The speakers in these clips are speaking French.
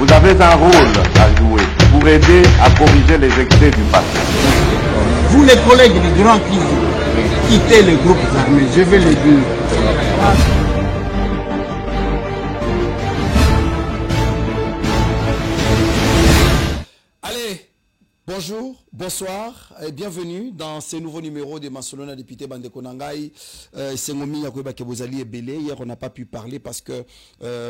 Vous avez un rôle à jouer pour aider à corriger les excès du passé. Vous les collègues du Grand qui quittez les groupes armés, je vais le dire. Allez, bonjour, bonsoir et bienvenue dans ce nouveau numéro de Masolona député Bandeko Nangai. C'est Ngomi Yakoba Kebozali et Belé. Hier, on n'a pas pu parler parce que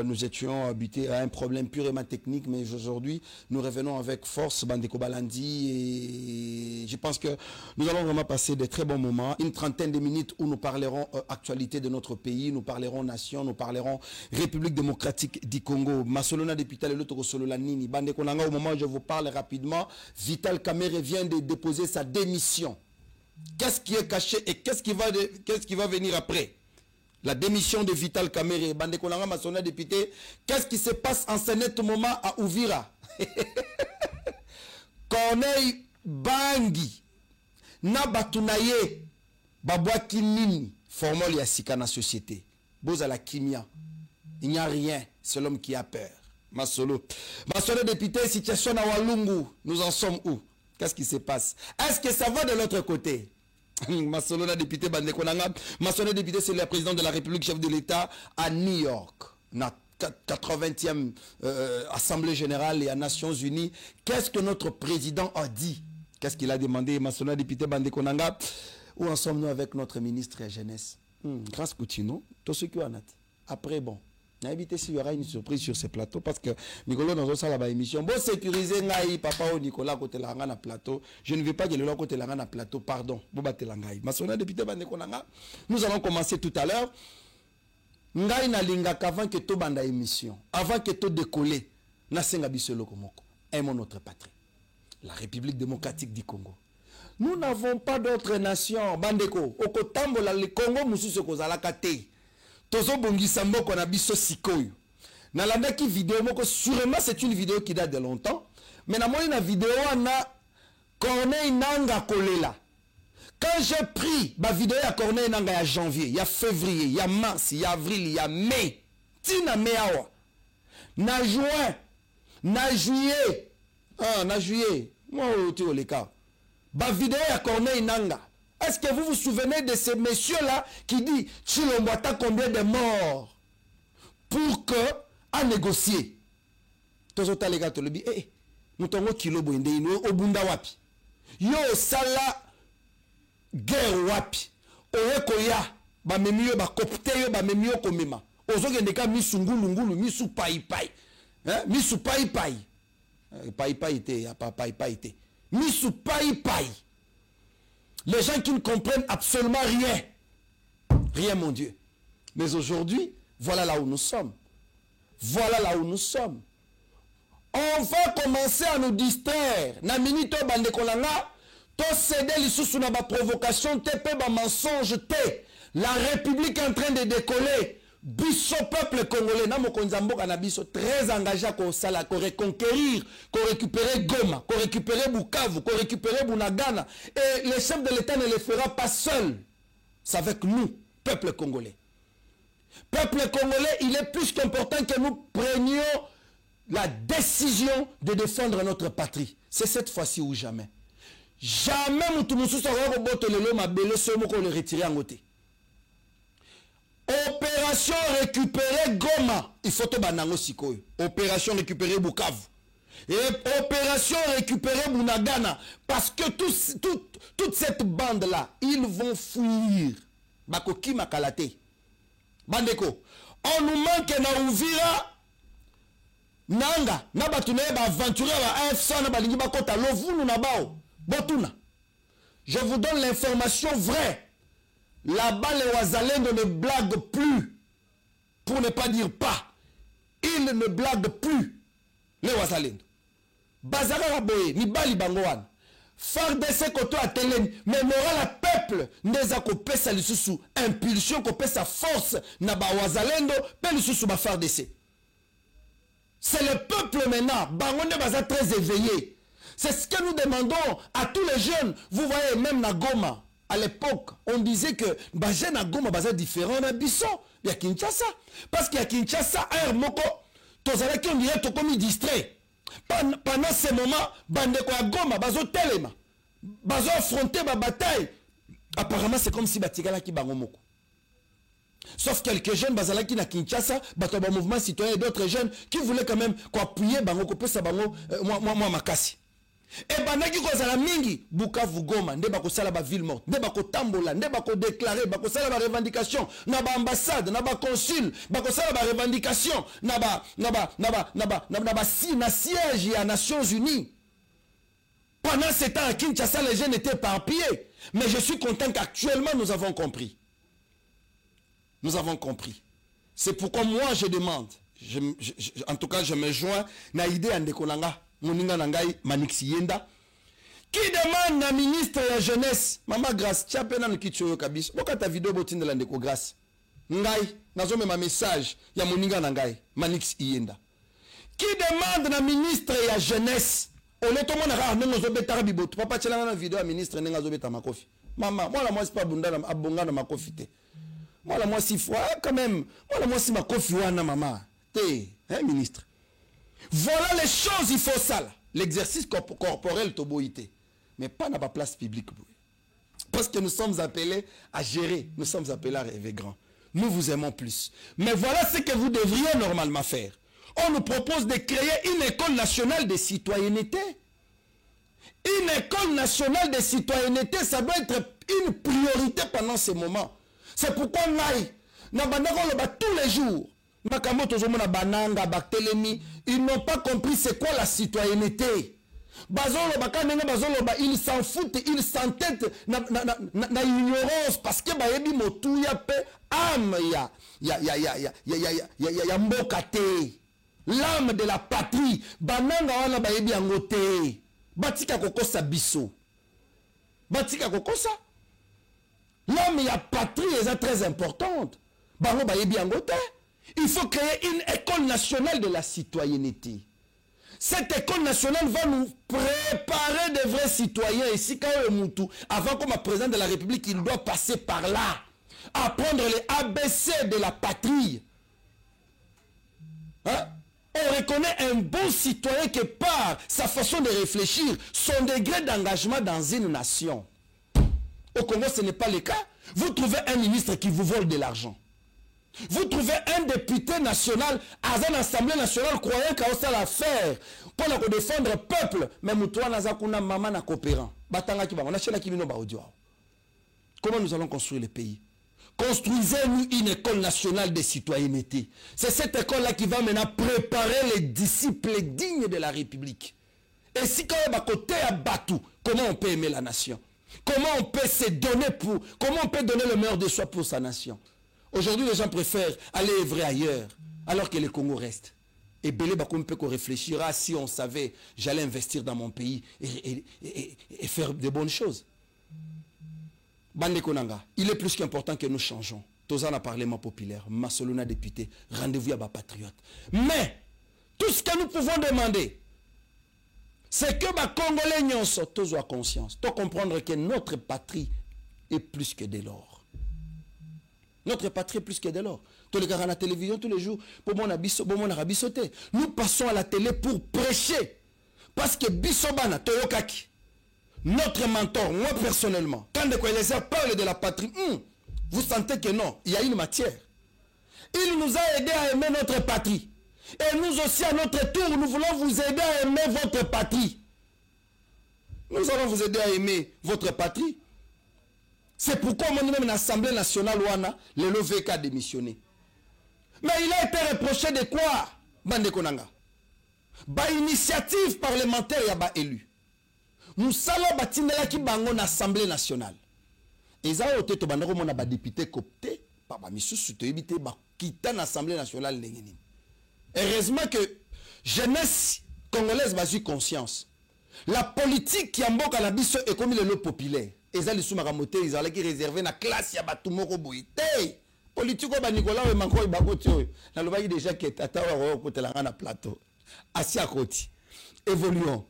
nous étions habités à un problème purement technique, mais aujourd'hui, nous revenons avec force Bandeko Balandi et je pense que nous allons vraiment passer de très bons moments. Une trentaine de minutes où nous parlerons actualité de notre pays, nous parlerons nation, nous parlerons République démocratique du Congo. Masolona député le Lotoko Solola Nini. Bandeko Nangai, au moment où je vous parle rapidement, Vital Kamerhe vient de déposer sa démission. Qu'est-ce qui est caché et qu'est-ce qui va venir après? La démission de Vital Kamerhe, Bandeko Nanga Masolona député. Qu'est-ce qui se passe en ce net moment à Uvira? Corneille Bangi Nabatunaye Babwaki Nini formol ya sika na société. Boza la kimia. Il n'y a rien, c'est l'homme qui a peur. Masolo député, situation à Walungu, nous en sommes où? Qu'est-ce qui se passe? Est-ce que ça va de l'autre côté? Masolo député Bandeko Nanga, Masolo député, c'est le président de la République, chef de l'État à New York, na 80e Assemblée Générale et à Nations Unies. Qu'est-ce que notre président a dit? Qu'est-ce qu'il a demandé? Masolo député Bandeko Nanga, où en sommes-nous avec notre ministre de la Jeunesse? Grâce Coutino, tout ce qui en a. Après, bon. N'habitez s'il y aura une surprise sur ce plateau parce que Nicolas dans une émission. Bon, sécuriser Ngaï, papa ou Nicolas côté la na plateau. Je ne veux pas que le côté la na plateau, pardon. Boba Telangaï. Masona député Bandeko Nanga. Nous allons commencer tout à l'heure. Ngaï na linga qu'avant que tout banda émission, avant que tout décoller, na senga bisolo komoko. Aimons notre patrie. La République démocratique du Congo. Nous n'avons pas d'autre nation. Bandeko, okotambola le Congo mususu kozala kate. Tozo bongisa mboko na biso sikoyo. Nalandaki vidéo moko, sûrement c'est une vidéo qui date de longtemps, mais na moi une vidéo na Corneille Nanga kolela. Quand j'ai pris ma vidéo à Corneille Nanga ya janvier, il y a février, il y a mars, il y a avril, il y a mai. Tina mai awa. Na juin, na juillet. Na juillet. Moi tu au cas. Ba vidéo à Corneille Nanga. Est-ce que vous vous souvenez de ce monsieur-là qui dit Chilomboata combien de morts pour que à négocier? Tozota les gars, le nous t'avons kilo boinde obunda wapi. Yo sala guerre wapi. Oyekoya ba memio ba kopte yo ba memio komema. Ozoge ndeka misungulu ngulu misu pai pai. Misu pai pai. Pai pai te ya pai pai te. Misu pai pai. Les gens qui ne comprennent absolument rien. Rien, mon Dieu. Mais aujourd'hui, voilà là où nous sommes. Voilà là où nous sommes. On va commencer à nous distraire. Na minute Bandeko Nanga, to céder lisusu na ba provocation, te pe ba mensonge te. La République est en train de décoller. Biso peuple congolais, na mokonzamboka na biso très engagé à reconquérir, qu'on récupérer Goma, qu'on récupérer Bukavu, qu'on récupérer Bunagana. Et le chef de l'État ne le fera pas seul. C'est avec nous, peuple congolais. Peuple congolais, il est plus qu'important que nous prenions la décision de défendre notre patrie. C'est cette fois-ci ou jamais. Jamais Moutoumousou sera robote le loma belo somo qu'on le retirer en côté. Opération récupérer Goma. Il faut te banango sikoyo. Opération récupérer Bukavu. Et opération récupérer Bunagana. Parce que toute cette bande-là, ils vont fuir. Bakoki makalate. Bandeko. On nous manque na Uvira. Nanga. Nabatunaye ba aventurer ba AFC na balingi bakota. Lovunu na bao. Botuna. Je vous donne l'information vraie. Là-bas, les Wazalendo ne blaguent plus. Pour ne pas dire pas. Ils ne blaguent plus. Les Wazalendo. Bazara Raboye, ni Bali Bangoan. FARDC koto a télé. Mais moral à peuple. Neza ko pesa lisusu. Impulsion ko pesa force. Na ba Wazalendo. Pe lisusu ba FARDC. C'est le peuple maintenant. Bangonde baza très éveillé. C'est ce que nous demandons à tous les jeunes. Vous voyez, même na Goma. À l'époque, on disait que Bajen à Goma baza différent na Bisson. Il y a Kinshasa. Parce qu'il y a Kinshasa, Air Moko, tozalaki on dirait tokomi distrait. Pendant ce moment, bandeko ya Goma bazo telema, bazo affronter ba bataille. Apparemment c'est comme si batikala ki bango moko. Sauf quelques jeunes bazalaki na Kinshasa, bato ba mouvement citoyen et d'autres jeunes qui voulaient quand même appuyer bango ko pesa bango moi makasi. Et bandaki ko zala mingi Bukavu Goma nde bako sala ba ville morte, nde bako tambola, nde bako déclarer, bako sala ba revendication na ba ambassade, na ba consul, bako sala ba revendication na siège ya Nations Unies. Pendant ce temps à Kinshasa les jeunes étaient éparpillés, mais je suis content qu'actuellement nous avons compris. Nous avons compris. C'est pourquoi moi je demande, en tout cas je me joins na idée Andekolanga Moninga Nangai Manix Yenda qui demande à ministre de la jeunesse Mama Grâce Tchapena Nkichoyo Kabis boka ta vidéo botinda la Ndeko Grâce Ngai nazo ma message ya Moninga Nangai Manix Yenda qui demande na ministre de la jeunesse ole to mona ra nengo zo betara biboto papa tchelanga na vidéo ya ministre nenga zo beta makofi mama moi la moi c'est pas bunda na abonga na makofi te moi la moi si fois quand même moi la moi si makofi wana mama te hein ministre. Voilà les choses, il faut ça. L'exercice corporel, toboïté. Mais pas dans la place publique. Parce que nous sommes appelés à gérer. Nous sommes appelés à rêver grand. Nous vous aimons plus. Mais voilà ce que vous devriez normalement faire. On nous propose de créer une école nationale de citoyenneté. Une école nationale de citoyenneté, ça doit être une priorité pendant ce moment. C'est pourquoi nous tous les jours. Ils n'ont pas compris c'est quoi la citoyenneté. Ils s'en foutent, ils s'entêtent na ignorance parce que bayebi motu ya pe âme ya mbokate. L'âme de la patrie. Bananga wana bayebi angote. Batika kokosa biso. Batika kokosa. L'âme ya patrie est très importante. Bango bayebi angote. Il faut créer une école nationale de la citoyenneté. Cette école nationale va nous préparer de vrais citoyens. Ici, quand avant comme président de la République, il doit passer par là. Apprendre les ABC de la patrie. Hein? On reconnaît un bon citoyen que par sa façon de réfléchir, son degré d'engagement dans une nation. Au Congo, ce n'est pas le cas. Vous trouvez un ministre qui vous vole de l'argent. Vous trouvez un député national à une assemblée nationale croyant qu'il a l'affaire pour défendre le peuple. Mais Moutoua Nazakuna Maman na coopérant. Comment nous allons construire le pays? Construisez-nous une école nationale de citoyenneté. C'est cette école-là qui va maintenant préparer les disciples dignes de la République. Et si quand même à côté à Batou, comment on peut aimer la nation? Comment on peut se donner pour, comment on peut donner le meilleur de soi pour sa nation? Aujourd'hui, les gens préfèrent aller œuvrer ailleurs, alors que le Congo reste. Et Belé Bakoum peut qu'on réfléchira si on savait, j'allais investir dans mon pays et faire de bonnes choses. Bande Konanga, il est plus qu'important que nous changeons. Tozana Parlement populaire, Massolona député, rendez-vous à bas patriotes. Mais, tout ce que nous pouvons demander, c'est que les Congolais n'ont pas conscience, de comprendre que notre patrie est plus que de l'or. Notre patrie est plus que de l'or. Tous les gars à la télévision tous les jours, nous passons à la télé pour prêcher. Parce que Bissobana, Toyokaki, notre mentor, moi personnellement, quand les connaisseurs parlent de la patrie, vous sentez que non, il y a une matière. Il nous a aidé à aimer notre patrie. Et nous aussi, à notre tour, nous voulons vous aider à aimer votre patrie. Nous allons vous aider à aimer votre patrie. C'est pourquoi on a même l'Assemblée nationale, le LOVK a démissionné. Mais il a été reproché de quoi, Bande Konanga? Ba initiative parlementaire, il y a élu. Nous savons que bango na Assemblée nationale. Et ça, on a des députés cooptés, par quitter l'Assemblée nationale. Heureusement que jeunesse congolaise a eu conscience. La politique qui a mboka la biso est comme le lot populaire. Et ça, les sous-maramotés, ils allaient réserver la classe, il y a tout le monde. Politique, Nicolas, et Manko, il y a déjà qui est à la plateau. Assis à côté. Évoluons.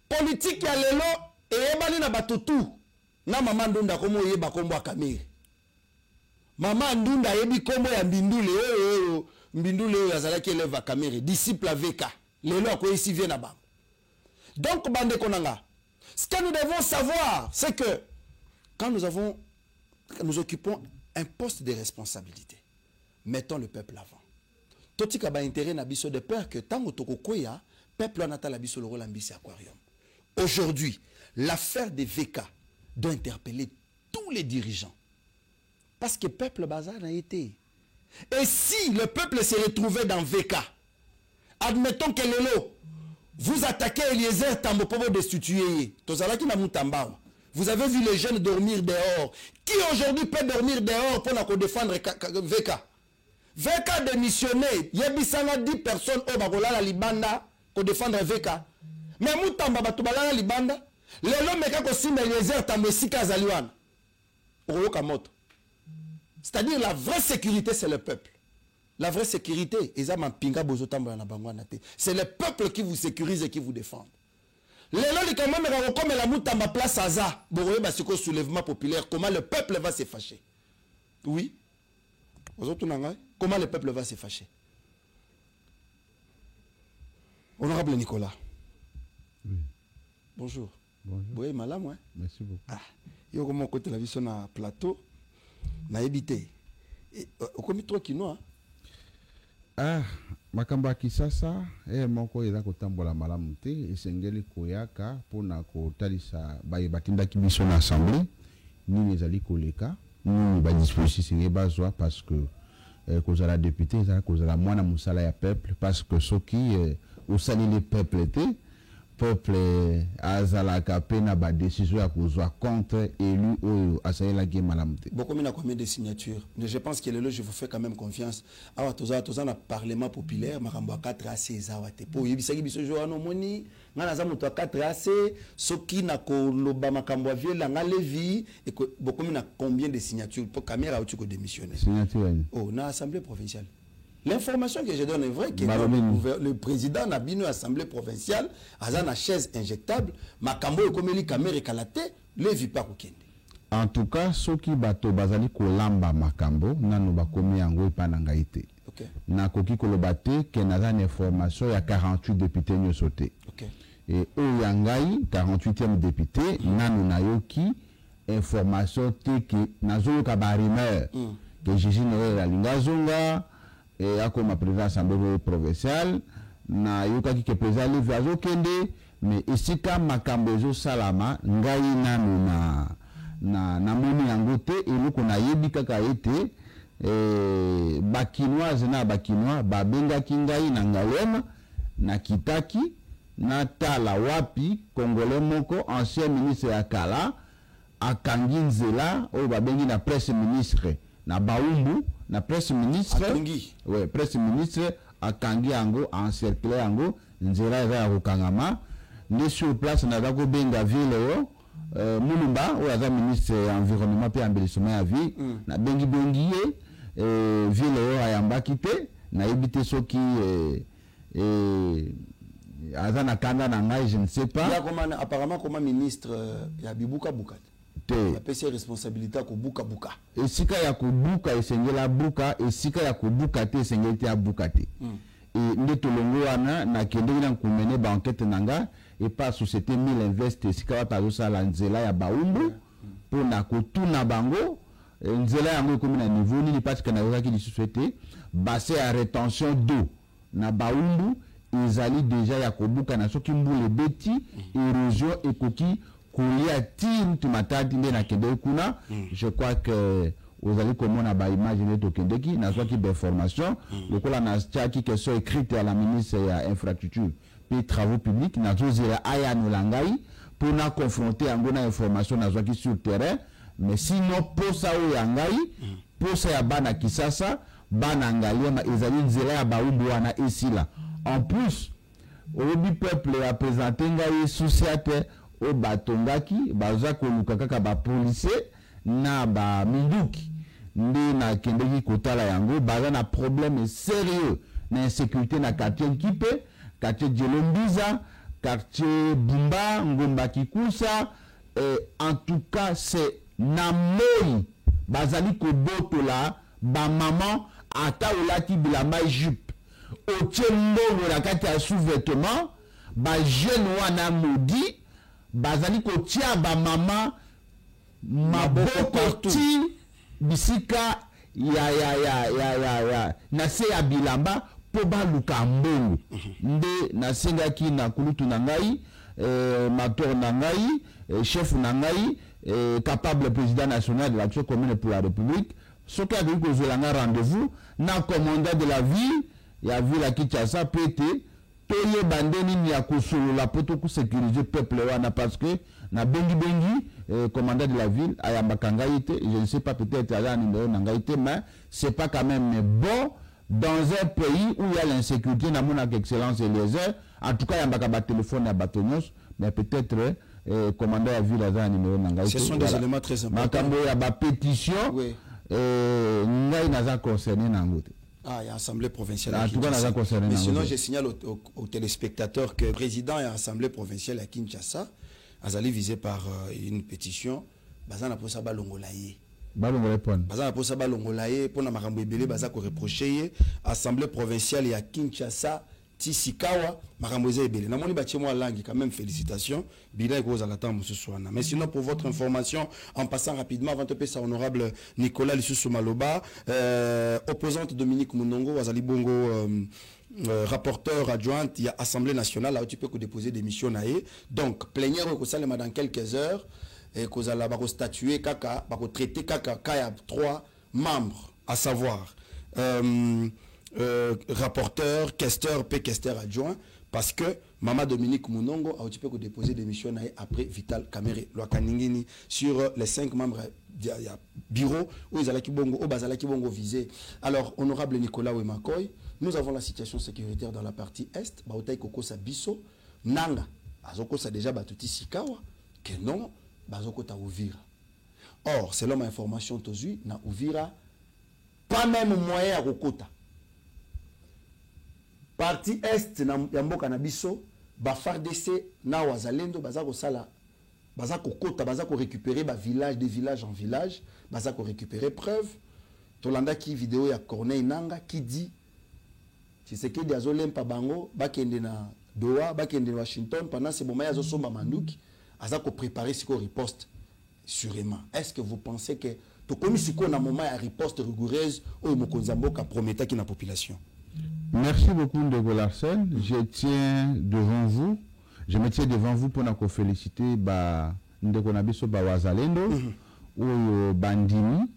Politique, il y a le lot, et il y a tout. Na maman ndunda komo yeba kombo akamiri. Maman ndunda yebi kombo ya mbindule Mbindu Léo Yazalaki élève à Kamere, disciple à VK. Lélo a ici vient à bas. Donc, Bande Konanga, ce que nous devons savoir, c'est que quand nous occupons un poste de responsabilité, mettons le peuple avant. Toti kaba intérêt na biso de peur que tant otoko koya, peuple en attend la biso le rôle ambitieux aquarium. Aujourd'hui, l'affaire des VK doit interpeller tous les dirigeants. Parce que le peuple bazar a été. Et si le peuple se retrouvait dans VK, admettons que Lelo, vous attaquez Eliezer Tambo pour vous destituer. Vous avez vu les jeunes dormir dehors. Qui aujourd'hui peut dormir dehors pour défendre VK? VK démissionné. Il y a 10 personnes au Bagola Libanda pour défendre VK. Mais Moutamba Batubala Libanda, Lelo Meka Kosim Eliezer Tambo Sika Zaliwan. C'est-à-dire la vraie sécurité, c'est le peuple. La vraie sécurité, c'est le peuple qui vous sécurise et qui vous défend. Comme la Moutamba place Aza, soulèvement populaire, comment le peuple va se fâcher? Oui. Comment le peuple va se fâcher? Honorable Nicolas. Oui. Bonjour. Bonjour. Oui, madame, hein? Merci beaucoup. Ah, il y a comment côté la vie sur un plateau, na habité. Au commis trop kino, Ah, makamba kisasa moko eza kotambola malamu te esengeli koyaka mpona kotalisa batindaki biso na assemblée nini ezali koleka nini badisposition ebazwa parce que kozala député ezala kozala mwana mosala ya peuple parce que soki osaleli peuple te peuple azalaka pe na badécision ya kozwa contre élu oyo asalelaki malamu te. Beaucoup mina combien de signatures? Mais je pense que le je vous fais quand même confiance. Awa toza na parlement populaire makambo 4 AC ezawate. Po yebisaki biso jo ano moni ngana za muto 4 AC soki na koloba makambo viela ngalevi et beaucoup mina combien de signatures pour caméra ou tu ko démissionner. Signature. Oh, na assemblée provinciale. L'information que je donne est vraie que le président n'a bien assemblée provinciale, a une chaise injectable, makambo et comme il caméra kalate, le vit pas kende. En tout cas, ceux qui bato bazali kolamba makambo, nanu bakomi yango epanangaite. OK. Na koki kolobate ke naza une information ya 48 députés nyosote. OK. Et eux yangai 48e député nanu nayoki information te ke nazo ka ba rumeur que Gigi Noël la lingazonga et à comme président assemblée provinciale na yokaki ke président le vazo kende mais ici ka makambezo salama ngai nanu na moni yango te eloko na yebi kaka ete bakinoise na bakinois babengaki ngai na ngalema na kitaki na tala wapi congolais moko ancien ministre ya kala akangi nzela oyo babengi na presse ministre na baumbu na presse ministre ouais presse ministre akangi yango encercler yango nzela eza ya kokangama nde sur place na dako benga ville yo Mulumba oyo aza ministre ya environnement pe embellissement ya vie na bengi ville yo ayambaki te na yebite soki aza na kanda na ngai je ne sais pas. Apparemment comme ministre ya bibuka buka la PC responsabilité ko buka buka. Esika ya kubuka esengela buka esika ya kubuka te esengeli ya buka te. Et nde tolongo wana na kende na kumene ba enquête nanga et pas société 1000 invest esika wata zosala nzela ya baumbu pona kotuna bango nzela yango komi na niveau nini parce que na yokaki lisusu te bassin ya rétention d'eau na baumbu ezali déjà ya kobuka na soki mbule beti érosion ekoki kolia tim tumatati nde na kende kuna je crois que vous allez komona ba image ne tokendeki na soki d'information lokola na chaki question écrite à la ministre ya infrastructure puis travaux publics na zozela aya no langai pour na confronter yango na information na soki sur terrain mais sinon posa o yangai posa ya bana kisasa bana ngaliema ezali nzela ya baumbu wana esila en plus obi peuple a présenté ngai société o batongaki baza koluka kaka ba policier na ba minduki nde na kendeki kotala yango baza na problème sérieux na insécurité na quartier Kipe quartier Djelombiza quartier Bumba Ngomba Kikusa en tout cas c'est na moi bazali ko botola ba maman ata olati bilamba jupe otie mbongo na kati ya sous-vêtement bajeune wana modi bazali kotia bamama maboko ti bisika ya na se ya bilamba po baluka mbongo nde nasengaki na kulutu na ngai mator na ngai chef na ngai capable président national de l'action commune pour la République soki akoki kozwela nga rendez-vous na commandant de la ville ya ville ya Kinshasa po ete toyeba nde nini ya kosolola po tokosécuriser peuple wana parce que na bengi commandant de la ville ayambaka ngai te, je ne sais pas, peut-être aza numéro na ngai te, mais c'est pas quand même bon dans un pays où il y a l'insécurité na mona excellence Eliezer en tout cas yambaka ba téléphone ya bato nyonso mais peut-être commandant ya ville aza numéro na ngai. Ce sont des éléments très importants. Makambo ya ba pétition ngai naza concerné nango te. Ah, il y a l'Assemblée provinciale. En tout cas, mais sinon, je signale aux téléspectateurs que le président de l'Assemblée provinciale à Kinshasa a été visé par une pétition. Bazana pour ça balongolaye. Balongolaye pon. Bazana pour ça balongolaye pour na makambo ebele baza ko reprocher Assemblée provinciale à Kinshasa Tisikawa makambo ebele. Na moni batie moi langue quand même félicitations. Bila ko za latam mususuana. Mais sinon pour votre information en passant rapidement avant de passer honorable Nicolas Lisusu Maloba opposante Dominique Munongo Wazali Bongo rapporteur adjoint il y a Assemblée nationale là où tu peux déposer des missions naé. Donc plénière ko salema dans quelques heures et ko za la ba ko statuer kaka ba ko traiter kaka kaya 3 membres à savoir rapporteur, questeur, questeur adjoint, parce que Mama Dominique Munongo a occupé de déposer des missions après Vital Kamere Loakaningini sur les 5 membres du bureau où ils allaient bongo, au bazalaki bongo visé. Alors, honorable Nicolas Wemakoy, nous avons la situation sécuritaire dans la partie est. Baotai Koko Sabiso, Nanga, Azoko sa déjà batuti Sikawa, que non, Bazoko ta Ouvira. Or, selon ma information, Tozui, na Ouvira, pas même moyen à Rokota. Parti est na mboka na biso ba FARDC na wazalendo baza ko sala baza ko kota baza ko récupérer ba village de village en village baza ko récupérer preuve tolanda ki vidéo ya Corneille Nanga qui dit Tshisekedi azolempa bango bakende na Doha bakende na Washington pendant ce moment yazo somba manduki aza ko préparer siko riposte sûrement. Est-ce que vous pensez que to komi siko na moment ya riposte rigoureuse o mokonzi mboka prometa ki na population? Merci beaucoup Ndeko Larsen. Je me tiens devant vous pour nous féliciter Ndeko Nabiso Wazalendo ou Bandini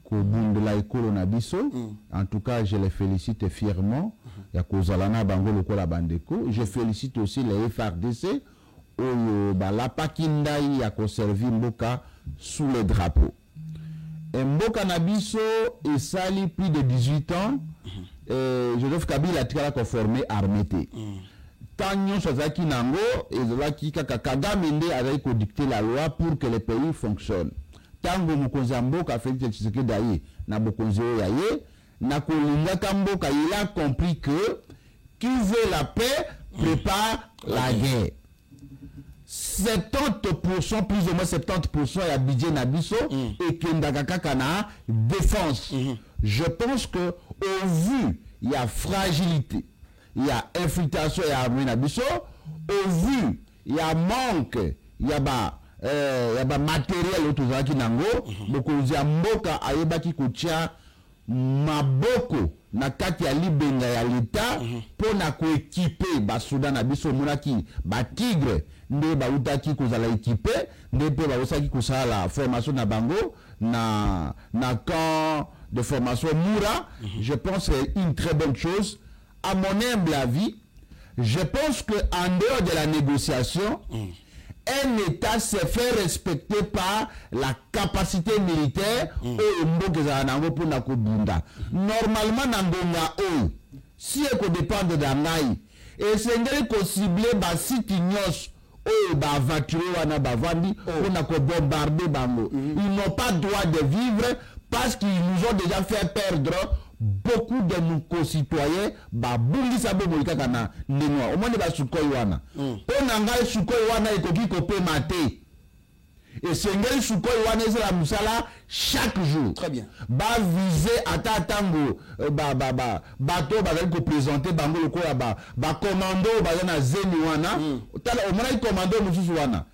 ko bundela ekolo Nabiso. En tout cas, je les félicite fièrement. Ya kozalana bango lokola bandeko. Je félicite aussi les FARDC ou la pakindai ya conserver mboka sous le drapeau. Mboka Nabiso est sali plus de 18 ans. Joseph Kabila a conformé armée. Tanyon Sazaki Nango et Zolaki Kagame Nde a dicté la loi pour que le pays fonctionne. Tango Mukozambo ka fait Tshisekedi daye na bokonzo yaye na kolinga kamboka il a compris que qui veut la paix prépare la guerre. 70% plus ou moins 70% ya budget na biso et kendaka kaka na défense. Je pense que au vu il y a fragilité, il y a infiltration et armée na biso, au vu il y a manque, il y a matériel autozaki nango, bokonzi ya mboka ayebaki kotia maboko na kati ya libenga ya l'État pour na koéquiper ba Soudan na biso monaki ba tigre nde ba utaki kozala équipé nde pe ba osaki kozala formation na bango na camp de formation Moura. Je pense que c'est une très bonne chose. À mon humble avis, je pense qu'en dehors de la négociation, un État se fait respecter par la capacité militaire normalement, si on dépend de Danaï, et c'est qu'on cible site ils n'ont pas droit de vivre parce qu'ils nous ont déjà fait perdre beaucoup de nos concitoyens. Babungi sabo molika kana ndenoa. Au moins de ba sukoi wana. Ponanga sukoi wana ekoki kopé maté. Et Sengel Souko Iwanese la Moussala chaque jour. Très bien. Ba viser à Tatango, bateau, ko présenter bango le quoi ba commando, na zeni wana. Au moins il commando mususu wana.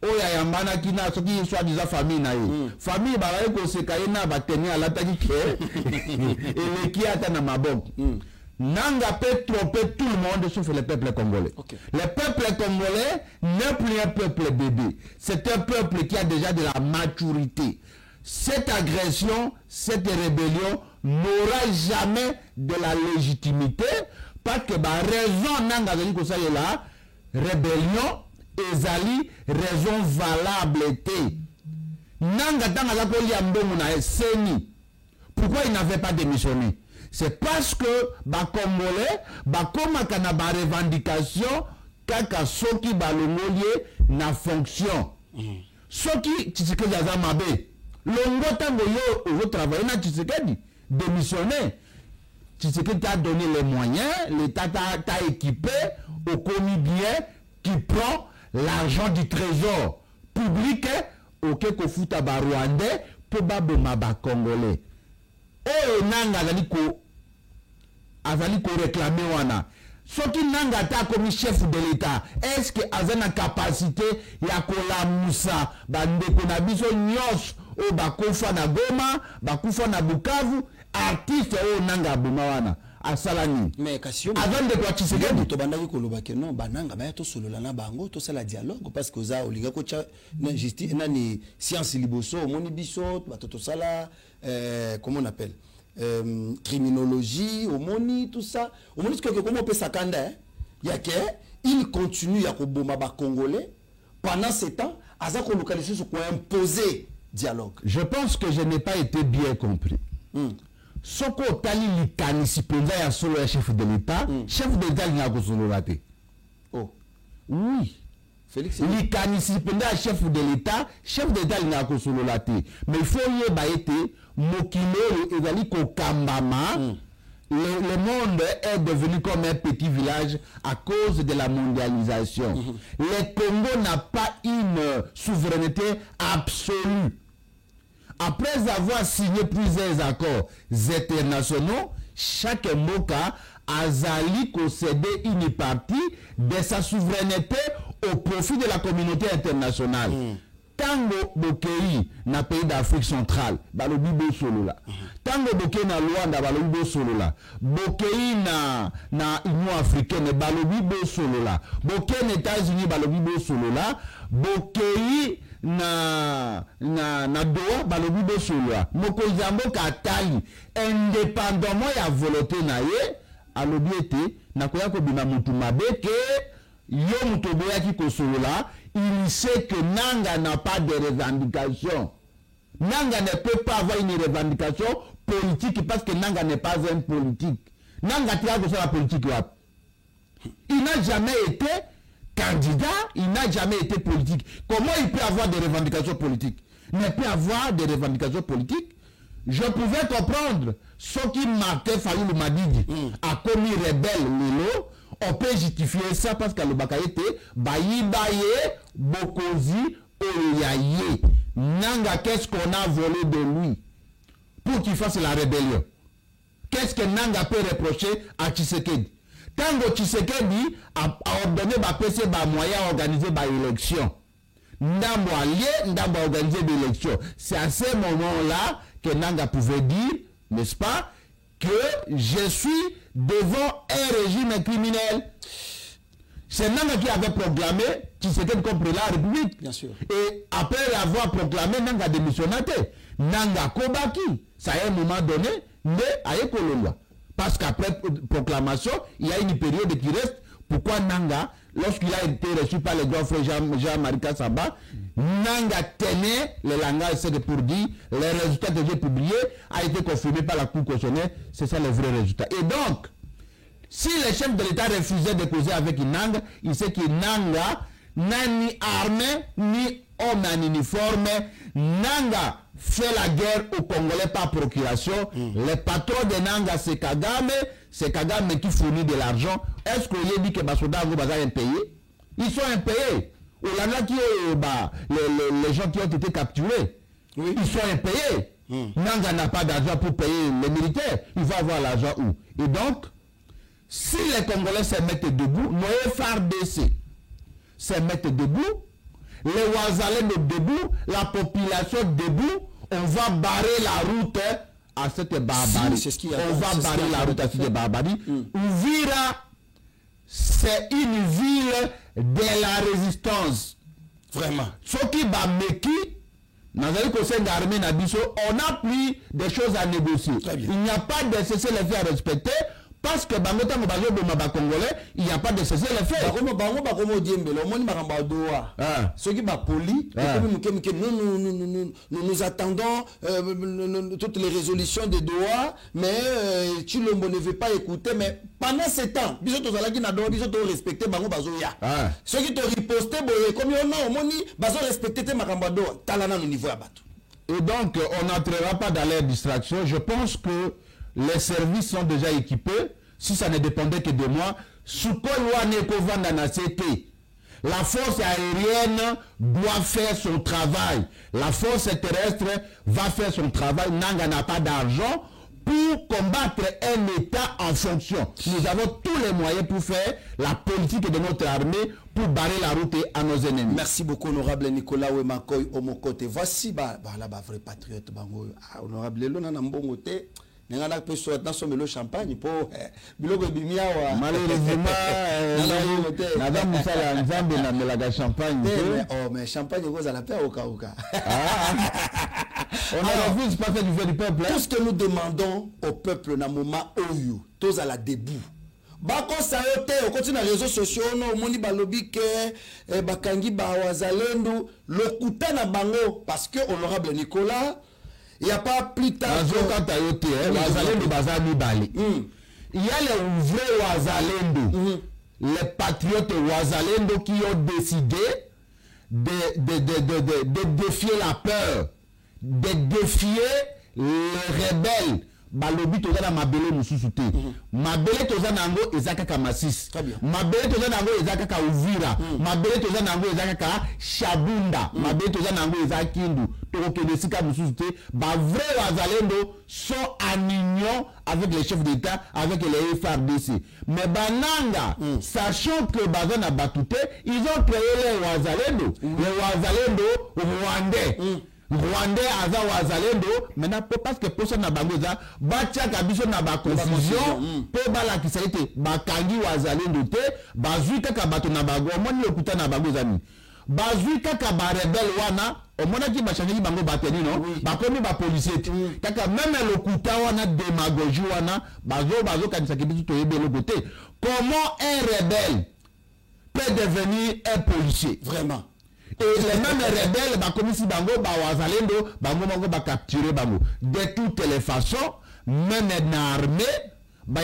Oya yambana kina soki soit déjà famille na ye. Famille ba ko sekaye na ba tenir à l'attaque ke. Et le qui ata na mabok. Nanga peut tromper tout le monde sauf le peuple congolais. Okay. Le peuple congolais n'est plus un peuple bébé. C'est un peuple qui a déjà de la maturité. Cette agression, cette rébellion n'aura jamais de la légitimité parce que la raison nanga zali ko ça là rébellion ezali raison valable té. Nanga tanga la ko liambongo na eseni. Pourquoi il n'avait pas démissionné? C'est parce que les Congolais, comme na ba revendication, kaka soki balongolie na fonction. Soki Tshisekedi aza mabe, longo tango yo travailler na Tshisekedi, démissionner. Tshisekedi t'a donné les moyens, l'État t'a équipé au commis bien qui prend l'argent du trésor public au Kekofuta ba Rwandais pour babema ba Congolais. Oh nanga azali ko réclamer wana soki nanga ta comme chef de l'État est-ce que azana capacité ya kolamusa bandeko na biso nyos o bakufa na Goma bakufa na Bukavu artiste o nanga boma wana asalani mais kasio azande kwa Tshisekedi to bandaki koloba ke non bananga ba to solola na bango to sala dialogue parce que za olinga ko cha na justice na ni science liboso moni biso bato to sala comment on appelle criminologie, homoni, tout ça. Homoni, c'est que comment on peut s'attendre, il continue à koboma ba Congolais pendant ce temps, à ça qu'on localise sur quoi imposer dialogue. Je pense que je n'ai pas été bien compris. Soko tali likanisi penza ya solo ya chef de l'État, chef de l'État n'a pas solo raté. Oh. Oui. Félix. Likanisi penza ya chef de l'État, chef de l'État n'a pas solo raté. Mais il faut y baïté. Mokilo ezali kokambama. Le monde est devenu comme un petit village à cause de la mondialisation. Le Congo n'a pas une souveraineté absolue. Après avoir signé plusieurs accords internationaux, chaque moka azali concédé une partie de sa souveraineté au profit de la communauté internationale. Tango Bokei na pays d'Afrique centrale, balobi bo solo la. Tango Bokei na Luanda, balobi bo solo la. Bokei na Union africaine, balobi bo solo la. Bokei na États-Unis, balobi bo solo la. Bokei na Doha, balobi bo solo la. Mokonzi mboka atali, indépendamment ya volonté na ye, alobi ete na koya ko bima mutu mabe ke yo mutu boyaki ko solo la. Il sait que Nanga n'a pas de revendication. Nanga ne peut pas avoir une revendication politique parce que Nanga n'est pas un politique. Nanga tient que la politique. Il n'a jamais été candidat, il n'a jamais été politique. Comment il peut avoir des revendications politiques? Il ne peut avoir des revendications politiques. Je pouvais comprendre ce qui Martin Fayulu Madidi a commis rebelle Lilo. On peut justifier ça parce que le Bakaïte, Baïbaye, Bokozi, Oyaye. Nanga, qu'est-ce qu'on a volé de lui pour qu'il fasse la rébellion? Qu'est-ce que Nanga peut reprocher à Tshisekedi? Tango Tshisekedi a ordonné ba PC ba moyen organiser ba élection. Ndambo allié, Ndambo organiser des élections. C'est à ce moment-là que Nanga pouvait dire, n'est-ce pas, que je suis devant un régime criminel. C'est Nanga qui avait proclamé Tshisekedi comme président de la République. Bien sûr. Et après l'avoir proclamé, Nanga démissionné. Nanga Kobaki, ça à un moment donné, mais à Ekololwa. Parce qu'après proclamation, il y a une période qui reste. Pourquoi Nanga, lorsqu'il a été reçu par le grand frère Jean-Marie Kassamba, Nanga tenait le langage, c'est pour dire les résultats que j'ai publiés a été confirmé par la Cour constitutionnelle, c'est ça le vrai résultat. Et donc, si le chef de l'État refusait de causer avec Nanga, il sait que Nanga n'a ni armée, ni homme en uniforme. Nanga fait la guerre aux Congolais par procuration. Le patron de Nanga, c'est Kagame qui fournit de l'argent. Est-ce qu'on lui dit que Basoda est impayé? Ils sont impayés. les gens qui ont été capturés, Oui. ils sont impayés. Nanga n'a pas d'argent pour payer les militaires. Il va avoir l'argent où? Et donc, si les Congolais se mettent debout, nos FARDC se mettent debout, les Ouazalendo debout, la population debout, on va barrer la route à cette barbarie. Si, c'est ce qu'il y a. On va barrer la route à cette barbarie. Uvira, c'est une ville de la résistance. Vraiment. Ce qui va meki, on a pris des choses à négocier. Il n'y a pas de cessez-le-feu à respecter. Parce que Bangota Mobazoboma Congolais, il n'y a pas de cessez-le-feu. Nous attendons toutes les résolutions de Doha, mais Chilombo ne veut pas écouter. Mais pendant ce temps, ils ont respecté Bango Bazoya. Ceux qui ont riposté, comme ils ont respecté Makambado, Talana au niveau à Batou. Et donc, on n'entrera pas dans leur distraction. Je pense que les services sont déjà équipés. Si ça ne dépendait que de moi, la force aérienne doit faire son travail. La force terrestre va faire son travail. Nanga n'a pas d'argent pour combattre un État en fonction. Nous avons tous les moyens pour faire la politique de notre armée pour barrer la route à nos ennemis. Merci beaucoup, honorable Nicolas Wemakoy Omokote. Voici la vraie patriote. Honorable Lelo Nanambongote. Le champagne pour malheureusement champagne mais champagne vous à la paix au cas. On a refusé pas fait du fait du peuple. Tout ce que nous demandons au peuple dans le moment où tous à la debout. Bako sayote on continue les réseaux sociaux no moni balobi ke bakangi ba wazalendo lokuta na bango parce que honorable Nicolas il n'y a pas plus tard. Il y a les vrais Ouazalendo, les patriotes Ouazalendo qui ont décidé de défier la peur, de défier les rebelles. Balobi toza na mabele mususu te. Mabele toza nango ezaka ka Masisi. Mabele toza nango ezaka ka Uvira. Mabele toza nango ezaka ka Shabunda. Mabele toza nango ezaka Kindu. Toko de sika mususu te. Ba vrai Wazalendo sont en union avec les chefs d'État, avec les FARDC. Mais bananga, sachant que bazana batute, ils ont créé les Wazalendo. Les Wazalendo rwandais. Rwandais aza wazalendo maintenant parce que pour ça na bangoza batia kabiso na ba confusion pe bala kisaite bakangi wazalendo te bazuika ka bato na bago moni lokuta na bangoza ni bazuika ka ba rebel wana omona ki bachangi bango bateni no bakomi ba policier kaka même lokuta wana démagogie wana bazo kanisa kibiso to yebelo côté comment un rebelle peut devenir un policier vraiment. Et les mêmes rebelles, comme si Bango, Wazalendo, Bango, capturé Bango. De toutes les façons, même une armée,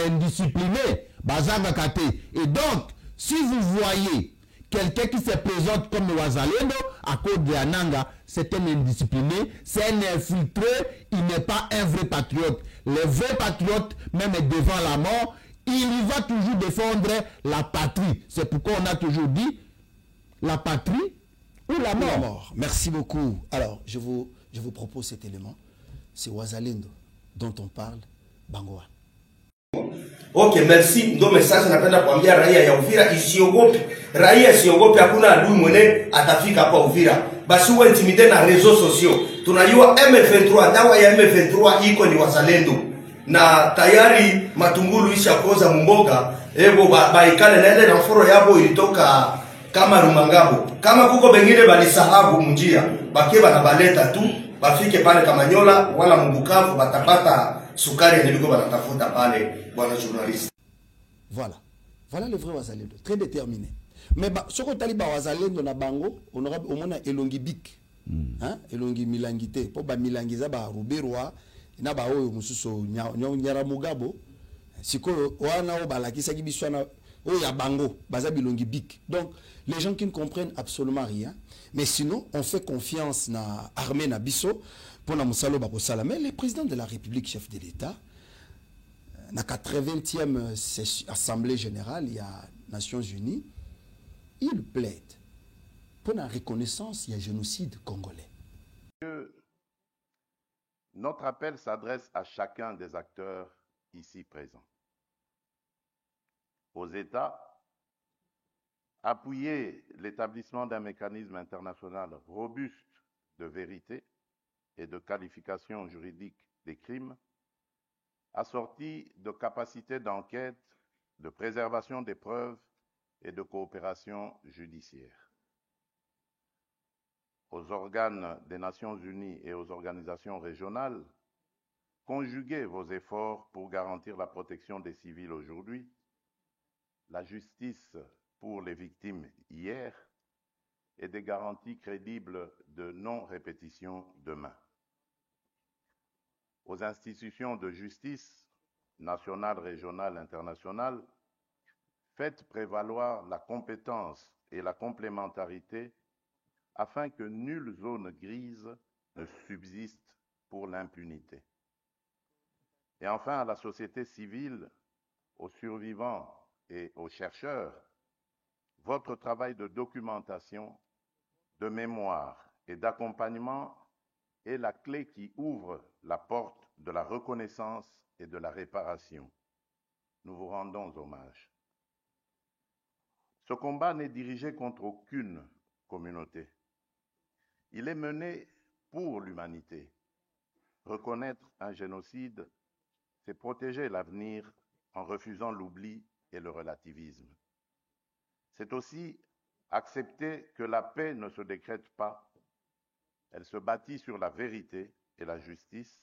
indiscipliné, Bazangakate. Et donc, si vous voyez quelqu'un qui se présente comme Wazalendo, à cause de Ananga, c'est un indiscipliné, c'est un infiltré, il n'est pas un vrai patriote. Les vrais patriotes, même devant la mort, il va toujours défendre la patrie. C'est pourquoi on a toujours dit, la patrie, ou la mort. Merci beaucoup. Alors, je vous propose cet élément. C'est Wazalendo dont on parle, Bangoa. Ok, merci. Ndo message napenda kuambia raia ya Uvira isiogope. Raia isiogope, hakuna adui mwene atafika hapa Uvira. Basi uwe intimide na rezo sosio. Tunajua M23, dawa ya M23 iko ni Wazalendo. Na tayari matungulu isha koza mumboga. Ego baikale na ile na mforo yabo ilitoka kama Rumangabo. Kama kuko bengine balisahabu mjia, bakiba na baleta tu, bafike pale Kamanyola wala Mbukavu batapata sukari yenyeliko banatafuta pale bwana journaliste. Voilà le vrai Wazalendo, très déterminé. Mais ce que taliba Wazalendo na bango, honorable omona elongi bik. Hein? Elongi milangité, po ba milangiza ba Ruberwa, na ba oyo mususo nyara mugabo. Siko wana o balakisa kibiswana o ya bango, baza bilongi bik. Donc les gens qui ne comprennent absolument rien, mais sinon on fait confiance na armée na biso pour na musalo ba kosala. Mais le président de la République, chef de l'État, na 80e assemblée générale, il y a Nations Unies, il plaide pour la reconnaissance, il y a génocide congolais. Notre appel s'adresse à chacun des acteurs ici présents. Aux États, appuyer l'établissement d'un mécanisme international robuste de vérité et de qualification juridique des crimes, assorti de capacités d'enquête, de préservation des preuves et de coopération judiciaire. Aux organes des Nations Unies et aux organisations régionales, conjuguez vos efforts pour garantir la protection des civils aujourd'hui, la justice pour les victimes hier et des garanties crédibles de non-répétition demain. Aux institutions de justice, nationales, régionales, internationales, faites prévaloir la compétence et la complémentarité afin que nulle zone grise ne subsiste pour l'impunité. Et enfin, à la société civile, aux survivants et aux chercheurs, votre travail de documentation, de mémoire et d'accompagnement est la clé qui ouvre la porte de la reconnaissance et de la réparation. Nous vous rendons hommage. Ce combat n'est dirigé contre aucune communauté. Il est mené pour l'humanité. Reconnaître un génocide, c'est protéger l'avenir en refusant l'oubli et le relativisme. C'est aussi accepter que la paix ne se décrète pas. Elle se bâtit sur la vérité et la justice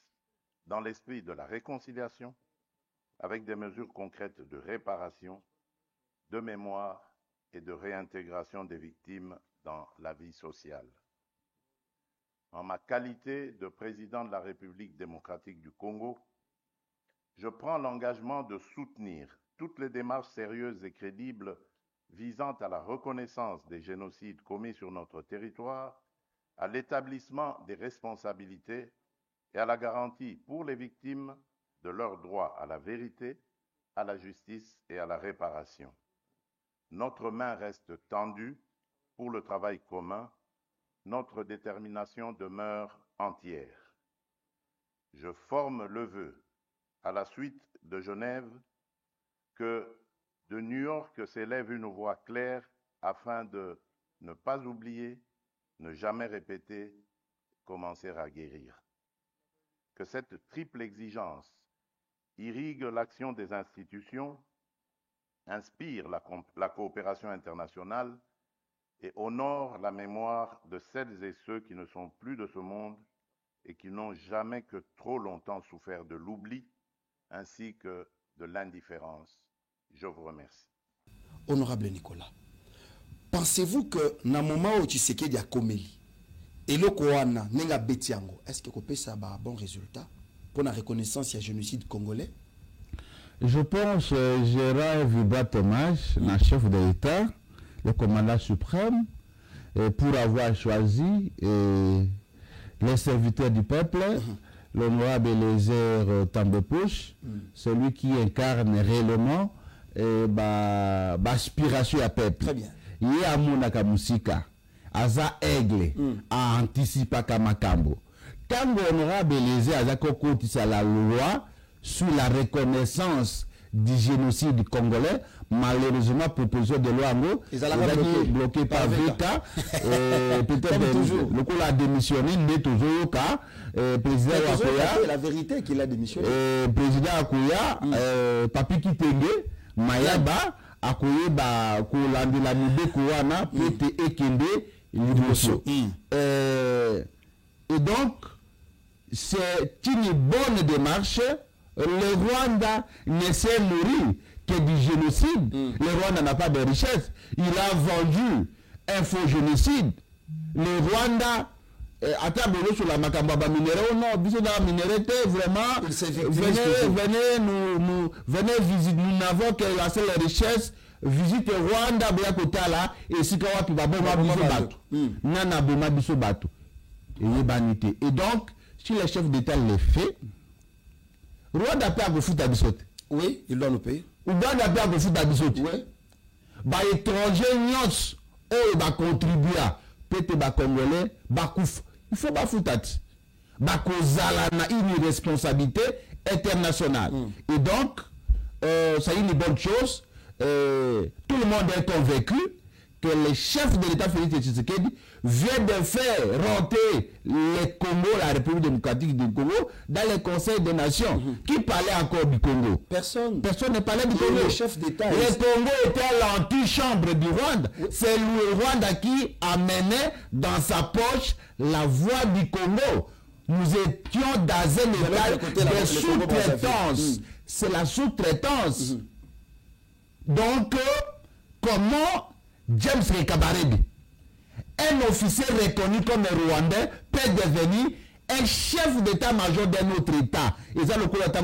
dans l'esprit de la réconciliation, avec des mesures concrètes de réparation, de mémoire et de réintégration des victimes dans la vie sociale. En ma qualité de président de la République démocratique du Congo, je prends l'engagement de soutenir toutes les démarches sérieuses et crédibles visant à la reconnaissance des génocides commis sur notre territoire, à l'établissement des responsabilités et à la garantie pour les victimes de leur droit à la vérité, à la justice et à la réparation. Notre main reste tendue pour le travail commun. Notre détermination demeure entière. Je forme le vœu, à la suite de Genève, que de New York s'élève une voix claire afin de ne pas oublier, ne jamais répéter, commencer à guérir. Que cette triple exigence irrigue l'action des institutions, inspire la coopération internationale et honore la mémoire de celles et ceux qui ne sont plus de ce monde et qui n'ont jamais que trop longtemps souffert de l'oubli ainsi que de l'indifférence. Je vous remercie. Honorable Nicolas, pensez-vous que dans le moment où Tshisekedi a commis et le Koana Nenga Betiango, est-ce que ça a un bon résultat pour la reconnaissance du génocide congolais? Je pense que j'aurais un vibrant hommage au chef de l'État, le commandant suprême, pour avoir choisi les serviteurs du peuple, l'honorable Eliezer Tambopouche, celui qui incarne réellement l'aspiration à peuple. Très bien. Il y a Mounaka Moussika, Aza Aigle, a anticipé Kamakambo. Quand l'honorable Eliezer a côté la loi sur la reconnaissance du génocide congolais, malheureusement, proposition de loi bloquée par VK. Peut-être le coup a démissionné, mais toujours cas. Président Akoya. La vérité qu'il a démissionné. Président Akoya, Papi Kitenge, Mayaba, Akoya, Kolandi la Nube Kouana, Pete Ekende, Liboso. Et donc, c'est une bonne démarche. Le Rwanda ne s'est nourri que du génocide. Le Rwanda n'a pas de richesse. Il a vendu un faux génocide. Le Rwanda, à table sur la Makambaba minéraux, non, bisous minéraux, vraiment, venez visiter, nous n'avons que la seule richesse, visite Rwanda, Biakotala, et Sikawa, puis Baboma Bisobatu. Nana Boma Bisobatu. Et donc, si le chef d'État le fait, Rwanda peut avoir foot à Bissot. Oui, il doit nous payer. Ouganda peut avoir foot à Bissot. Oui. Bah, étranger, nous, va contribuer pete ba Congolais bakouf. Il faut bafoutat. Bakozala na une responsabilité internationale. Et donc, ça y est une bonne chose. Tout le monde est convaincu que le chef de l'État, Félix Tshisekedi, vient de faire rentrer le Congo, la République démocratique du Congo, dans le Conseil des Nations. Qui parlait encore du Congo? Personne. Personne ne parlait du Congo. Le chef d'État. Le Congo était l'antichambre du Rwanda. Oui. C'est le Rwanda qui amenait dans sa poche la voix du Congo. Nous étions dans un état de sous-traitance. C'est la sous-traitance. Donc, comment James Kabarebe, un officier reconnu comme Rwandais, peut devenir un chef d'état-major d'un autre État? Et ça, le coup d'État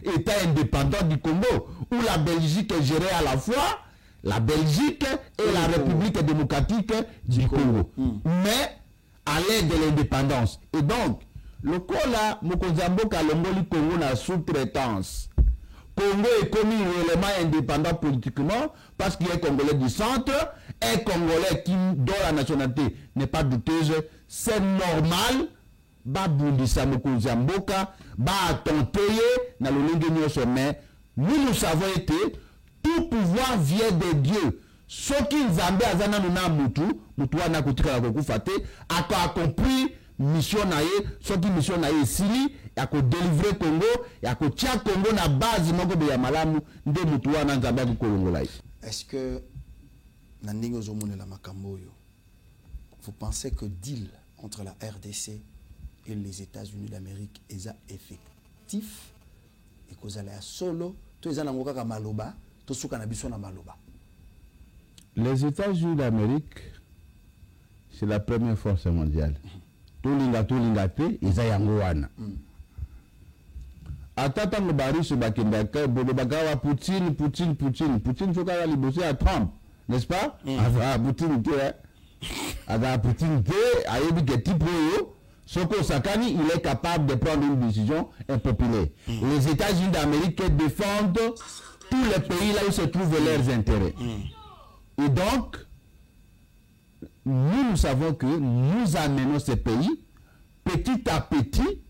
État indépendant du Congo, où la Belgique est gérée à la fois, la Belgique et la République démocratique du Congo. Mais à l'aide de l'indépendance. Et donc, le coup là, Mokozambo Kalongoli Congo na sous-traitance. Congo est commis réellement indépendant politiquement parce qu'il est Congolais du centre, un Congolais qui, dont la nationalité n'est pas douteuse, c'est normal. Ba bundisa Mokozamboka, ba tonteye na l'olenge sommet. Nous savons été tout pouvoir vient de Dieu. Ce qui Nzambe azana nuna mutu wana kutika la kokufate, a accompli mission naye, ce qui mission naye sili, ya ko délivrer Congo, ya ko tia Congo na base moko be ya malamu, nde mutu wana Nzambe ku kolongola. Est-ce que na ndenge ozomone la makambo yo, vous pensez que deal entre la RDC et les États-Unis d'Amérique est effectif et que la solo, to ezana ngokaka maloba, to suka na biso na maloba? Les États-Unis d'Amérique, c'est la première force mondiale. Tout l'inga te, isa yango wana. Atata mbari se bakendaka, bodo bagawa Poutine foka la liboser à Trump, n'est-ce pas? Ava Poutine te, ava Poutine te, ayebi ke type yo, Soko Sakani, il est capable de prendre une décision impopulaire. Les États-Unis d'Amérique défendent tous les pays là où se trouvent leurs intérêts. Et donc, nous savons que nous amenons ces pays petit à petit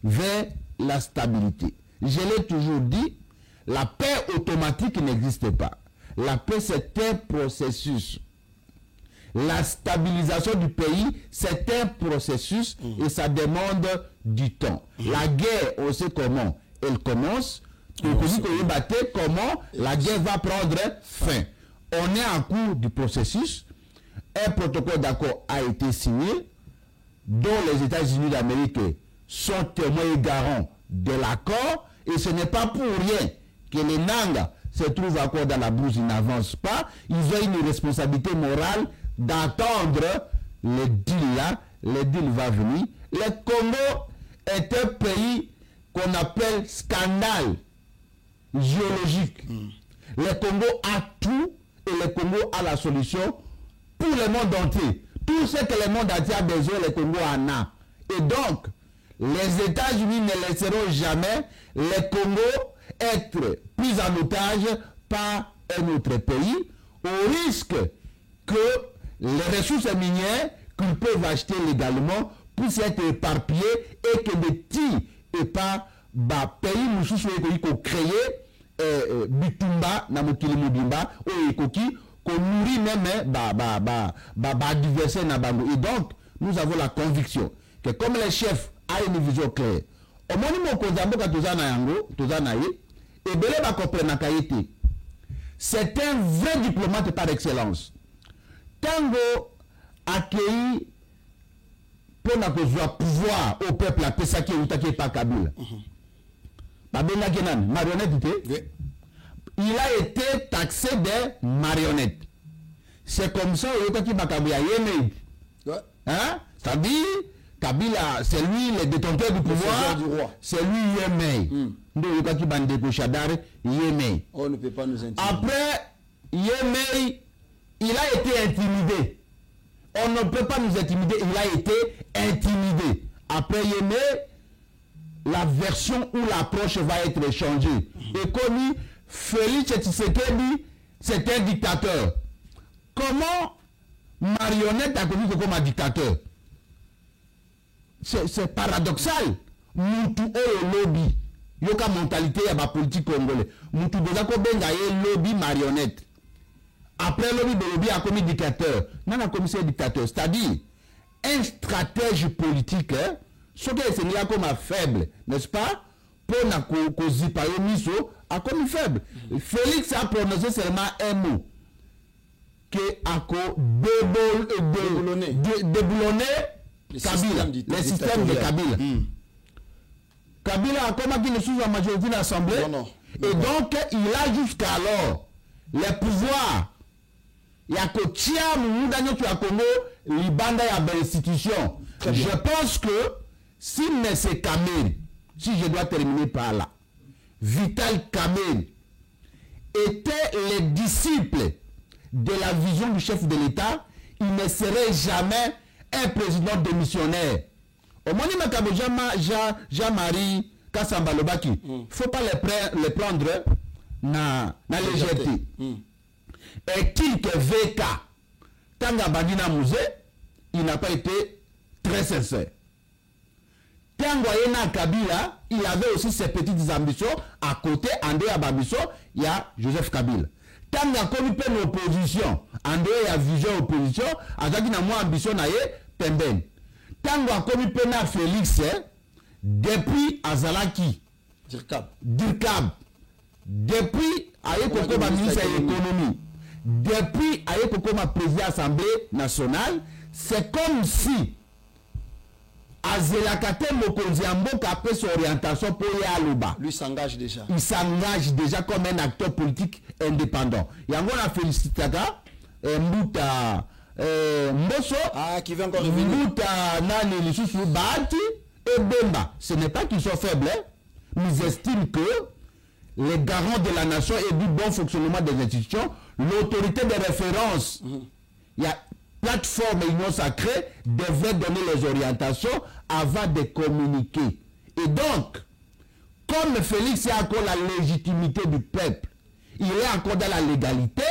vers la stabilité. Je l'ai toujours dit, la paix automatique n'existe pas. La paix, c'est un processus. La stabilisation du pays, c'est un processus et ça demande du temps. La guerre, on sait comment elle commence. Comment la guerre va prendre fin. On est en cours du processus. Un protocole d'accord a été signé, dont les États-Unis d'Amérique sont témoins et garants de l'accord. Et ce n'est pas pour rien que les Nanga se trouvent encore dans la brousse, ils n'avancent pas. Ils ont une responsabilité morale d'attendre le deal là. Le deal va venir. Le Congo est un pays qu'on appelle scandale géologique. Le Congo a tout et le Congo a la solution pour le monde entier. Tout ce que le monde entier a besoin, le Congo en a. Et donc, les États-Unis ne laisseront jamais le Congo être pris en otage par un autre pays au risque que les ressources minières qu'ils peuvent acheter légalement puissent être éparpillées et que des tirs et pas pays nous créer bitumba na mokili mobimba ou ekoki qu'on nourrit même adversaire na bango. Et donc nous avons la conviction que comme les chefs a une vision claire, au moment où Mokozambo katozana yango tozana ye et belé ba comprendre kaité, c'est un vrai diplomate par excellence. Tango accueilli pour n'avoir pouvoir au peuple à Pesaki ou Taki par Kabila. Marionnette, il a été taxé de marionnettes. C'est comme ça qu'il m'a Yémen. Hein? C'est-à-dire, Kabila, c'est lui le détenteur du pouvoir, c'est lui Yémen. On ne peut pas nous intimider. Après, Yémen, il a été intimidé. On ne peut pas nous intimider, il a été intimidé. Après Yémen, la version ou l'approche va être changée. Et comme Félix Tshisekedi, c'est un dictateur. Comment marionnette à connu comme un dictateur. C'est paradoxal. Moutou au lobby. Yoka mentalité à ma politique congolaise. Moutou déjà ko benga lobby marionnette. Après lobby a commis dictateur. Non, a commis dictateur. C'est-à-dire un stratège politique, hein, ce qui est comme faible, n'est-ce pas? Pour na zipayo miso a commis faible. Félix a prononcé seulement un mot. Que a déboulonné le système de Kabila. Kabila a commis sous la majorité de l'Assemblée. Et donc, il a jusqu'alors les pouvoirs. Il y a que Tia Moudagno tu as Congo, l'Ibanda et la institution. Je pense que si M. Kamel, si je dois terminer par là, Vital Kamel était les disciples de la vision du chef de l'État, il ne serait jamais un président démissionnaire. Au moment où Jean-Marie Kassamba Lobaki, il ne faut pas les prendre na légèreté. Et qui que VK, Tanga Bandina Mouzé, il n'a pas été très sincère. Tanga Yena Kabila, il avait aussi ses petites ambitions. À côté, André Ababiso, il y a Joseph Kabila. Tanga comme une opposition, André a vision opposition, Azaki n'a moins ambition na ye, Pemben. Tanga comme une Félix, depuis Azalaki, Dirkab, depuis Aye Koko ministre de l'économie, depuis Aye Koko président de l'Assemblée nationale, c'est comme si Azelakate Mokonzi Amboka après son orientation pour y aller bas. Lui s'engage déjà. Il s'engage déjà comme un acteur politique indépendant. Il y a encore Félicitaga, Mbouta Mbosso, qui vient encore revenir. Mbouta Nani Lissousou Bahati et Bemba. Ce n'est pas qu'ils sont faibles, hein, mais ils estiment que les garants de la nation et du bon fonctionnement des institutions, l'autorité de référence, il y a plateforme Union Sacrée devrait donner les orientations avant de communiquer. Et donc, comme Félix a encore la légitimité du peuple, il est encore dans la légalité,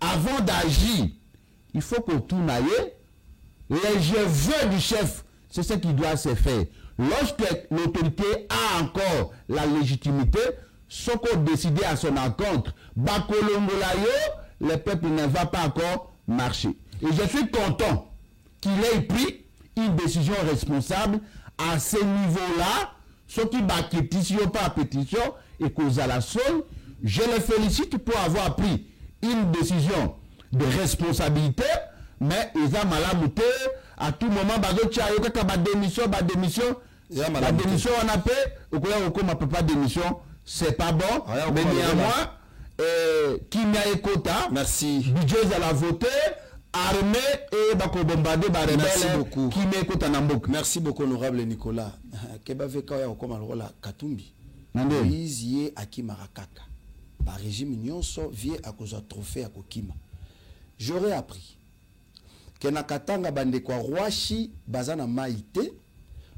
avant d'agir, il faut qu'on tourne ailleurs. Les je veux du chef, c'est ce qui doit se faire. Lorsque l'autorité a encore la légitimité, ce qu'on décide à son encontre, le peuple ne va pas encore marcher. Et je suis content qu'il ait pris une décision responsable à ce niveau-là, ce qui va pétition par pétition et cause à la seule. Je le félicite pour avoir pris une décision de responsabilité, mais ils ont malamouté à tout moment. La démission, on a fait, on peut pas démission, c'est pas bon, mais néanmoins, qui n'a écouté, merci. Budget à la voter. Armée et bako bombarder ba rebelle qui m'écoute en Ambouk. Merci beaucoup honorable Nicolas. Keba veka ya okoma lola Katumbi. Moïse yé akima rakaka. Ba régime nyonso vie à cause trophée à kokima. J'aurais appris que na katanga bande kwa rwashi bazana maïté,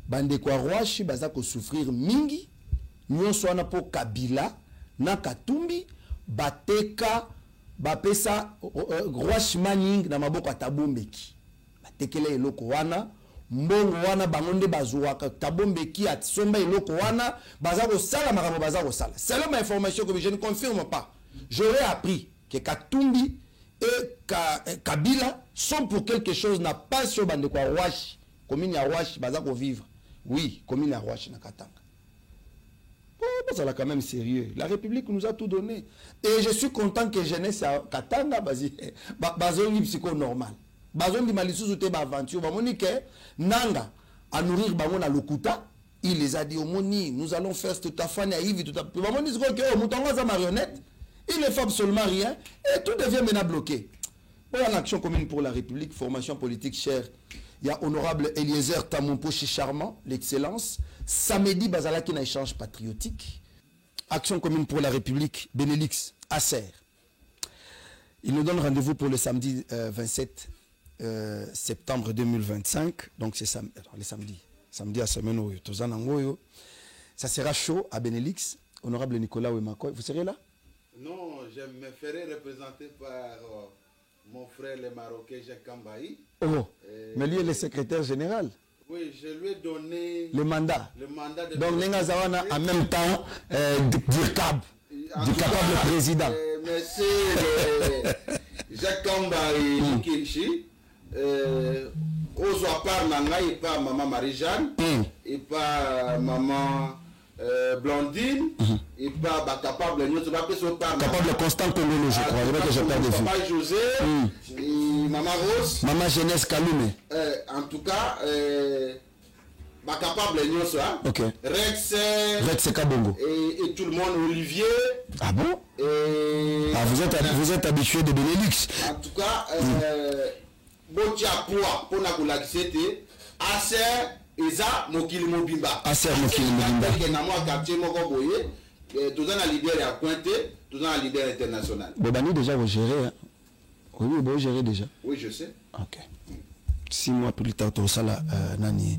bande kwa rwashi baza ko souffrir mingi, nyonso wana po Kabila na Katumbi bateka bapesa Rwashi Maning na maboko Tabombeki batekele eloko wana mbongo wana bangonde bazuwaka Tabombeki atsomba eloko wana baza ko sala makambo baza ko sala. C'est la information que je ne confirme pas. J'aurais appris que Katumbi et Kabila sont pour quelque chose n'a pas sur bande kwa Rwashi commune ya Rwashi baza ko vivre. Oui, commune ya Rwashi na Katanga. Ça là quand même sérieux. La République nous a tout donné. Et je suis content que jeunesse à Katanga bazongi psycho normal. Bazongi malisusu te ba aventure. Ba monique nanga à nourrir bango na lokuta. Il les a dit au moni, nous allons faire tout à fait naïve tout à fait. Ba moni que mutonga za marionnette. Il ne fait absolument rien et tout devient maintenant bloqué. Voilà l'action commune pour la République, formation politique chère. Il y a honorable Eliezer Tamompochi Charmant, l'excellence. Samedi, Bazala qui n'a échange patriotique. Action commune pour la République, Benelux, Acer. Il nous donne rendez-vous pour le samedi 27 septembre 2025. Donc c'est le samedi. Samedi à semaine, ça sera chaud à Benelux. Honorable Nicolas Wemakoy, vous serez là? Non, je me ferai représenter par mon frère le Marocain Jacques Kambaï. Oh, mais lui est le secrétaire général. Oui, je lui ai donné le mandat. De donc Nenga Zawana en même temps du capable président. Monsieur Jacques Kambaï Mukichi, Ozo part Nanga et pas maman Marie-Jeanne et pas maman Blondine et pas capable capable Constant Congolais, je crois. Je j'ai pas de vue. Papa José et maman Rose. Maman Jeunesse Kalume. En tout cas, capable ok. Rex Kabongo. Et tout le monde, Olivier. Ah bon? Vous êtes habitué de Benelux. En tout cas, Botia Poa, pour la c'était Acer, Eza, Mokili Mobimba. Acer, Mokili Mobimba. Tout ça, un leader à pointer, tout ça, un leader international. Bobani, déjà, vous gérez. Hein? Oui, vous gérez déjà. Oui, je sais. Ok. 6 mois plus tard, Nani.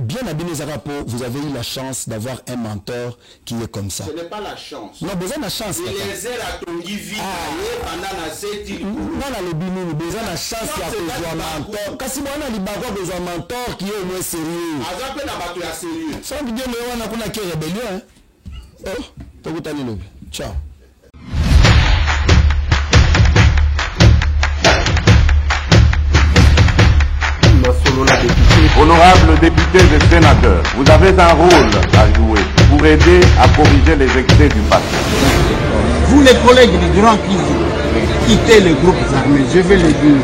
Bien habillé Zarapo, vous avez eu la chance d'avoir un mentor qui est comme ça. Ce n'est pas la chance. Non, besoin de chance. Il les aide à ton vie pendant la 7 ans. Non, le bini, besoin de chance qui a besoin de mentor. Quand si on a besoin de mentor qui est au moins sérieux. Azapé n'a pas de sérieux. Sans vidéo, on a qu'on a qui rébellion. Oh, t'as goûté à l'île. Ciao. Honorables députés et sénateurs, vous avez un rôle à jouer pour aider à corriger les excès du passé. Vous les collègues du Grand Kivu, quittez les groupes armés, je vais le dire.